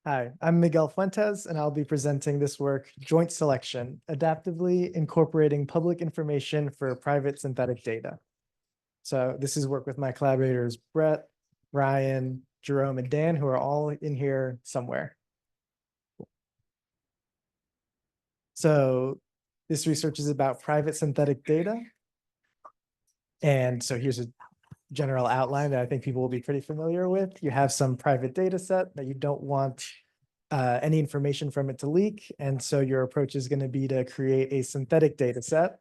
Hi, I'm Miguel Fuentes, and I'll be presenting this work, Joint Selection, Adaptively Incorporating Public Information for Private Synthetic Data. So this is work with my collaborators, Brett, Ryan, Jerome, and Dan, who are all in here somewhere. So this research is about private synthetic data. And so here's a general outline that I think people will be pretty familiar with. You have some private data set that you don't want any information from it to leak. And so your approach is going to be to create a synthetic data set.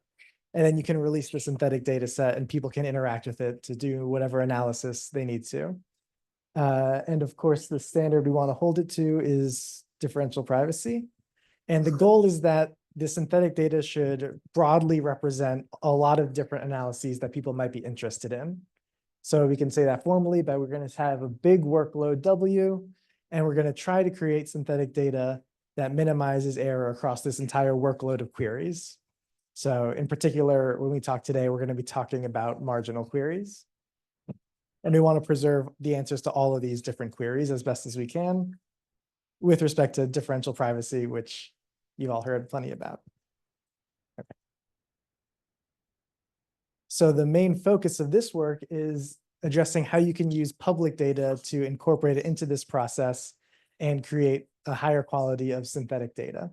And then you can release the synthetic data set and people can interact with it to do whatever analysis they need to. And of course, the standard we want to hold it to is differential privacy. And the goal is that the synthetic data should broadly represent a lot of different analyses that people might be interested in. So we can say that formally, but we're going to have a big workload W, and we're going to try to create synthetic data that minimizes error across this entire workload of queries. So in particular, when we talk today, we're going to be talking about marginal queries. And we want to preserve the answers to all of these different queries as best as we can with respect to differential privacy, which you've all heard plenty about. Okay. So the main focus of this work is addressing how you can use public data to incorporate it into this process and create a higher quality of synthetic data.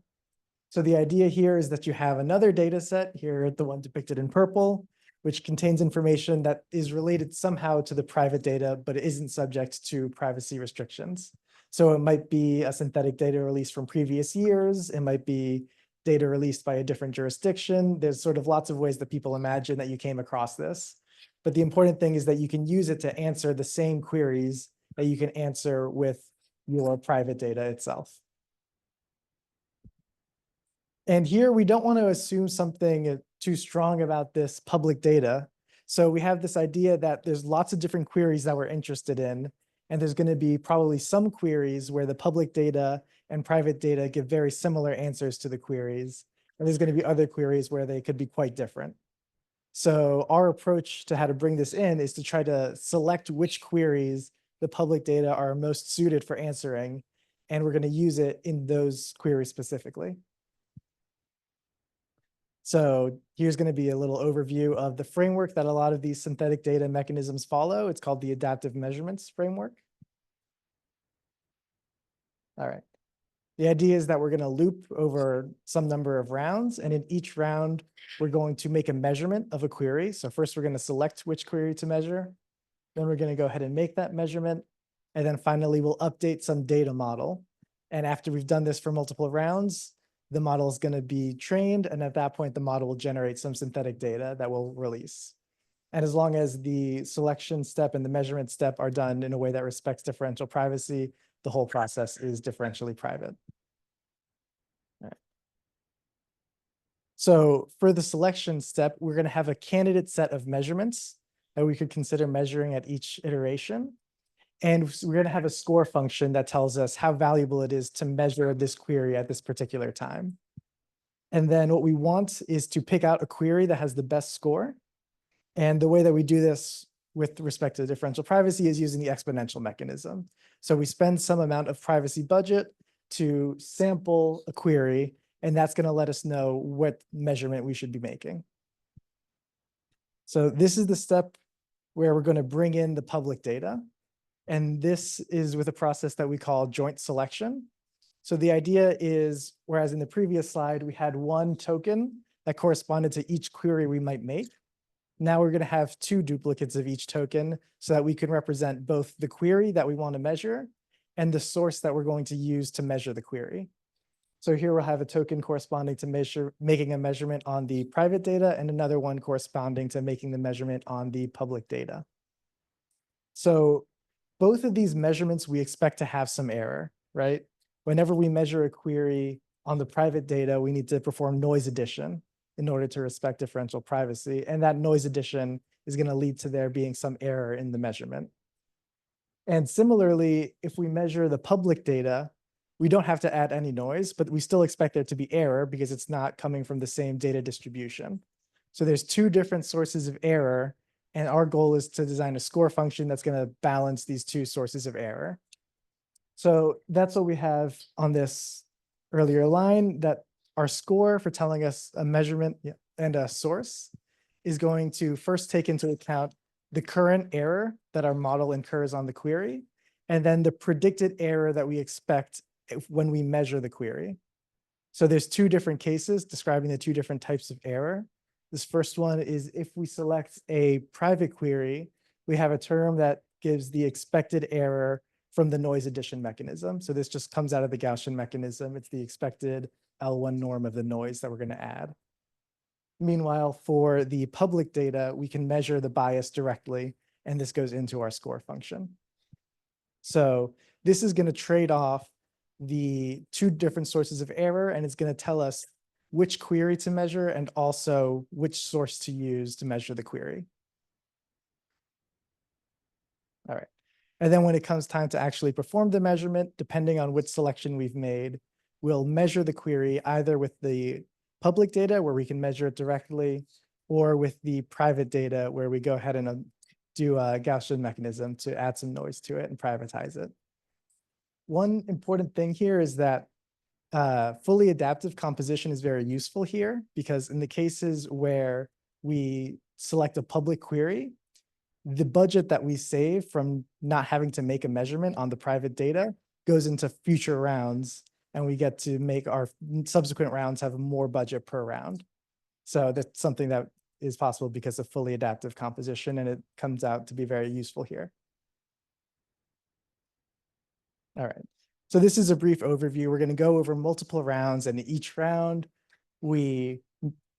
So the idea here is that you have another data set, here the one depicted in purple, which contains information that is related somehow to the private data, but it isn't subject to privacy restrictions. So it might be a synthetic data release from previous years. It might be data released by a different jurisdiction. There's sort of lots of ways that people imagine that you came across this. But the important thing is that you can use it to answer the same queries that you can answer with your private data itself. And here we don't want to assume something too strong about this public data. So we have this idea that there's lots of different queries that we're interested in, and there's going to be probably some queries where the public data and private data give very similar answers to the queries. And there's going to be other queries where they could be quite different. So our approach to how to bring this in is to try to select which queries the public data are most suited for answering, and we're going to use it in those queries specifically. So here's going to be a little overview of the framework that a lot of these synthetic data mechanisms follow. It's called the adaptive measurements framework. All right. The idea is that we're going to loop over some number of rounds, and in each round, we're going to make a measurement of a query. So first, we're going to select which query to measure. Then we're going to go ahead and make that measurement. And then finally, we'll update some data model. And after we've done this for multiple rounds, the model is going to be trained. And at that point, the model will generate some synthetic data that we'll release. And as long as the selection step and the measurement step are done in a way that respects differential privacy, the whole process is differentially private. All right. So for the selection step, we're going to have a candidate set of measurements that we could consider measuring at each iteration. And we're going to have a score function that tells us how valuable it is to measure this query at this particular time. And then what we want is to pick out a query that has the best score. And the way that we do this with respect to differential privacy is using the exponential mechanism. So we spend some amount of privacy budget to sample a query, and that's going to let us know what measurement we should be making. So this is the step where we're going to bring in the public data. And this is with a process that we call joint selection. So the idea is, whereas in the previous slide, we had one token that corresponded to each query we might make. Now we're going to have two duplicates of each token so that we can represent both the query that we want to measure and the source that we're going to use to measure the query. So here we'll have a token corresponding to making a measurement on the private data and another one corresponding to making the measurement on the public data. So both of these measurements, we expect to have some error, right? Whenever we measure a query on the private data, we need to perform noise addition in order to respect differential privacy. And that noise addition is going to lead to there being some error in the measurement. And similarly, if we measure the public data, we don't have to add any noise, but we still expect there to be error because it's not coming from the same data distribution. So there's two different sources of error, and our goal is to design a score function that's going to balance these two sources of error. So that's what we have on this earlier line, that our score for telling us a measurement and a source is going to first take into account the current error that our model incurs on the query, and then the predicted error that we expect when we measure the query. So there's two different cases describing the two different types of error. This first one is if we select a private query, we have a term that gives the expected error from the noise addition mechanism. So this just comes out of the Gaussian mechanism. It's the expected L1 norm of the noise that we're going to add. Meanwhile, for the public data, we can measure the bias directly, and this goes into our score function. So this is going to trade off the two different sources of error, and it's going to tell us which query to measure and also which source to use to measure the query. All right. And then when it comes time to actually perform the measurement, depending on which selection we've made, we'll measure the query either with the public data where we can measure it directly, or with the private data where we go ahead and do a Gaussian mechanism to add some noise to it and privatize it. One important thing here is that fully adaptive composition is very useful here, because in the cases where we select a public query, the budget that we save from not having to make a measurement on the private data goes into future rounds, and we get to make our subsequent rounds have more budget per round. So that's something that is possible because of fully adaptive composition, and it comes out to be very useful here. All right. So this is a brief overview. We're going to go over multiple rounds, and in each round, we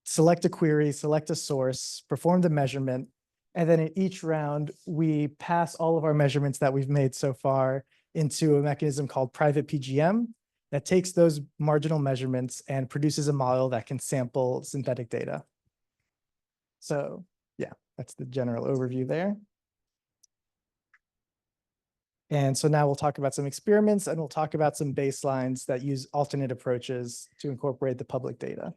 select a query, select a source, perform the measurement, and then in each round, we pass all of our measurements that we've made so far into a mechanism called private PGM that takes those marginal measurements and produces a model that can sample synthetic data. So yeah, that's the general overview there. And so now we'll talk about some experiments, and we'll talk about some baselines that use alternate approaches to incorporate the public data.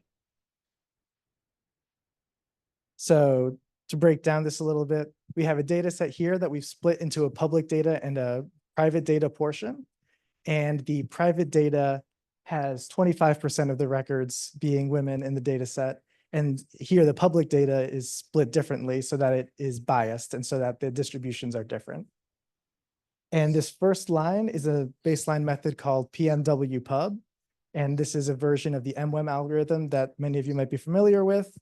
So to break down this a little bit, we have a data set here that we've split into a public data and a private data portion. And the private data has 25% of the records being women in the data set. And here the public data is split differently so that it is biased and so that the distributions are different. And this first line is a baseline method called PMWPub. And this is a version of the MWEM algorithm that many of you might be familiar with.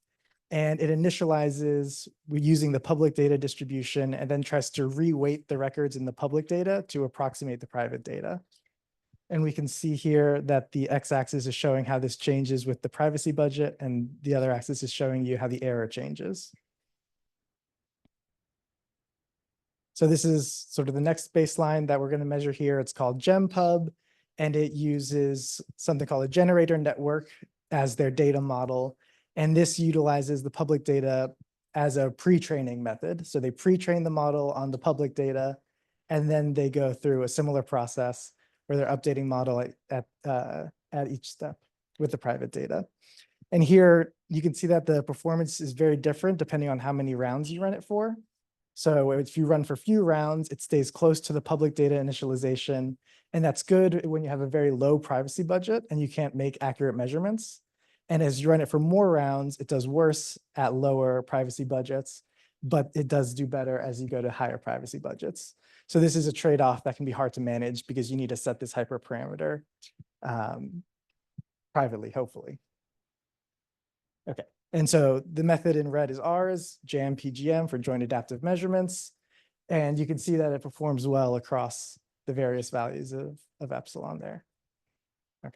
And it initializes using the public data distribution and then tries to reweight the records in the public data to approximate the private data. And we can see here that the x-axis is showing how this changes with the privacy budget, and the other axis is showing you how the error changes. So this is sort of the next baseline that we're going to measure here. It's called JAM-PGM, and it uses something called a generator network as their data model. And this utilizes the public data as a pre-training method. So they pre-train the model on the public data, and then they go through a similar process where they're updating model at each step with the private data. And here you can see that the performance is very different depending on how many rounds you run it for. So if you run for few rounds, it stays close to the public data initialization. And that's good when you have a very low privacy budget and you can't make accurate measurements. And as you run it for more rounds, it does worse at lower privacy budgets, but it does do better as you go to higher privacy budgets. So this is a trade-off that can be hard to manage because you need to set this hyperparameter privately, hopefully. Okay. And so the method in red is ours, JAM-PGM for joint adaptive measurements. And you can see that it performs well across the various values of epsilon there. Okay.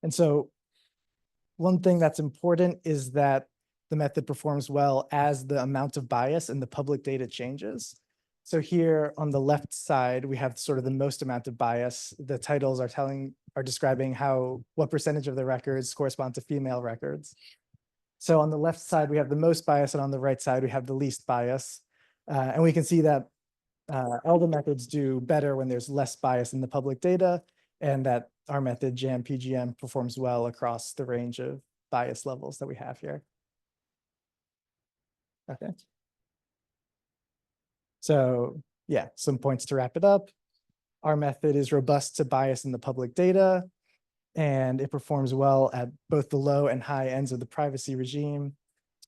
And so one thing that's important is that the method performs well as the amount of bias in the public data changes. So here on the left side, we have sort of the most amount of bias. The titles are describing what percentage of the records correspond to female records. So on the left side, we have the most bias, and on the right side, we have the least bias. And we can see that all the methods do better when there's less bias in the public data, and that our method, JAM-PGM, performs well across the range of bias levels that we have here. Okay. So yeah, some points to wrap it up. our method is robust to bias in the public data, and it performs well at both the low and high ends of the privacy regime.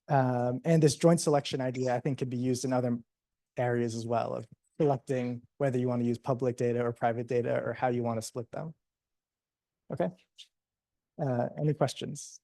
And this joint selection idea, I think, could be used in other areas as well, of selecting whether you want to use public data or private data or how you want to split them. Okay. Any questions?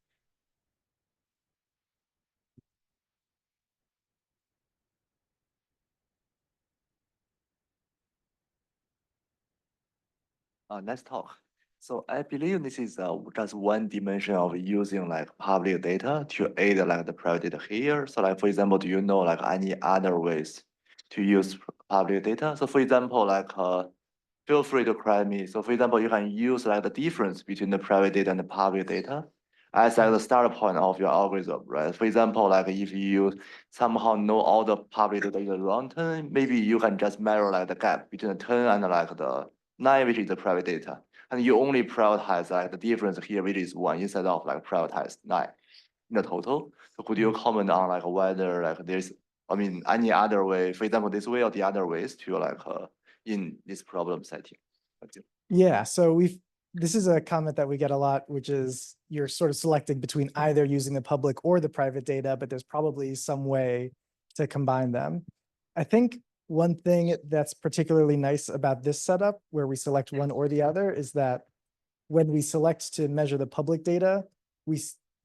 Nice talk. So I believe this is just one dimension of using like public data to aid like the private data here. So like, for example, do you know like any other ways to use public data? So for example, like feel free to correct me. So for example, you can use like the difference between the private data and the public data as like the start point of your algorithm, right? For example, like if you somehow know all the public data in the wrong turn, maybe you can just measure like the gap between the turn and like the 9, which is the private data. And you only prioritize like the difference here, which is 1, instead of like prioritize 9 in the total. So could you comment on like whether like there's, I mean, any other way, for example, this way or the other ways to like in this problem setting? Thank you. Yeah, so this is a comment that we get a lot, which is you're sort of selecting between either using the public or the private data, but there's probably some way to combine them. I think one thing that's particularly nice about this setup, where we select one or the other, is that when we select to measure the public data, we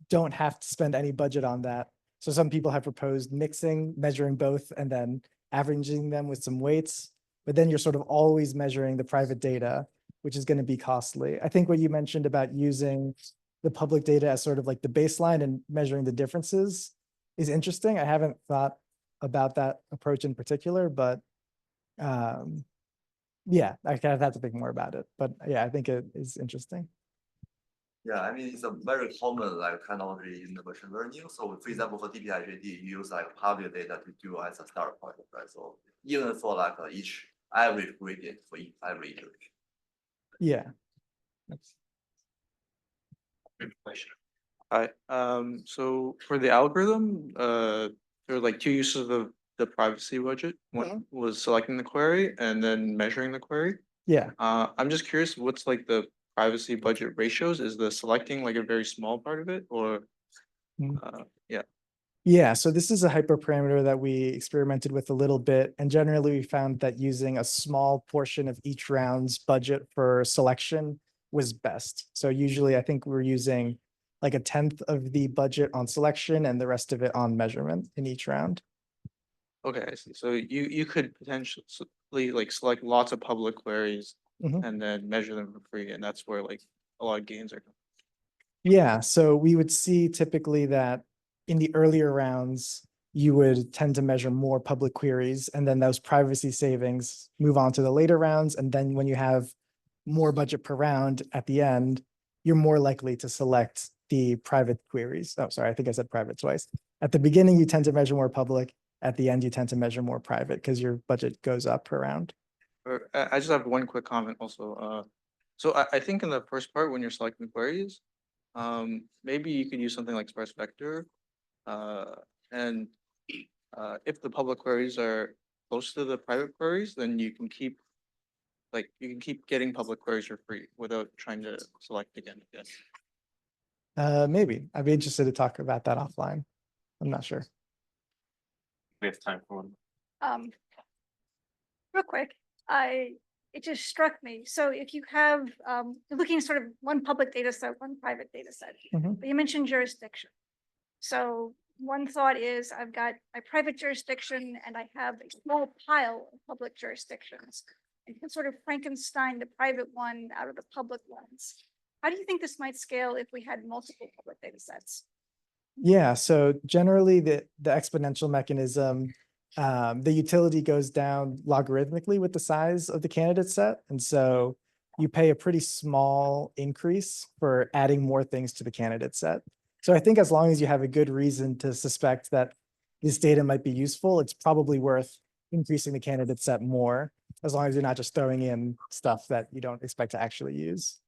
don't have to spend any budget on that. So some people have proposed mixing, measuring both, and then averaging them with some weights, but then you're sort of always measuring the private data, which is going to be costly. I think what you mentioned about using the public data as sort of like the baseline and measuring the differences is interesting. I haven't thought about that approach in particular, but yeah, I kind of have to think more about it. But yeah, I think it is interesting. Yeah, I mean, it's a very common like technology in the machine learning. So for example, for DPIGD, you use like public data to do as a start point, right? So even for like each average gradient for every iteration. Yeah. Good question. So for the algorithm, there are like 2 uses of the privacy budget. One was selecting the query and then measuring the query. Yeah. I'm just curious, what's like the privacy budget ratios? Is the selecting like a very small part of it, or yeah? Yeah, so this is a hyperparameter that we experimented with a little bit, and generally we found that using a small portion of each round's budget for selection was best. So usually I think we're using like 1/10 of the budget on selection and the rest of it on measurement in each round. Okay, I see. So you could potentially like select lots of public queries and then measure them for free, and that's where like a lot of gains are coming. Yeah, so we would see typically that in the earlier rounds, you would tend to measure more public queries, and then those privacy savings move on to the later rounds. And then when you have more budget per round at the end, you're more likely to select the private queries. Oh, sorry, I think I said private twice. At the beginning, you tend to measure more public. At the end, you tend to measure more private because your budget goes up per round. I just have one quick comment also. So I think in the first part, when you're selecting queries, maybe you could use something like sparse vector. And if the public queries are close to the private queries, then you can keep getting public queries for free without trying to select again. Maybe. I'd be interested to talk about that offline. I'm not sure. We have time for one. Real quick, it just struck me. So if you have looking at sort of one public data set, one private data set, but you mentioned jurisdiction. So one thought is I've got my private jurisdiction and I have a small pile of public jurisdictions. And you can sort of Frankenstein the private one out of the public ones. How do you think this might scale if we had multiple public data sets? Yeah, so generally the exponential mechanism, the utility goes down logarithmically with the size of the candidate set. And so you pay a pretty small increase for adding more things to the candidate set. So I think as long as you have a good reason to suspect that this data might be useful, it's probably worth increasing the candidate set more, as long as you're not just throwing in stuff that you don't expect to actually use.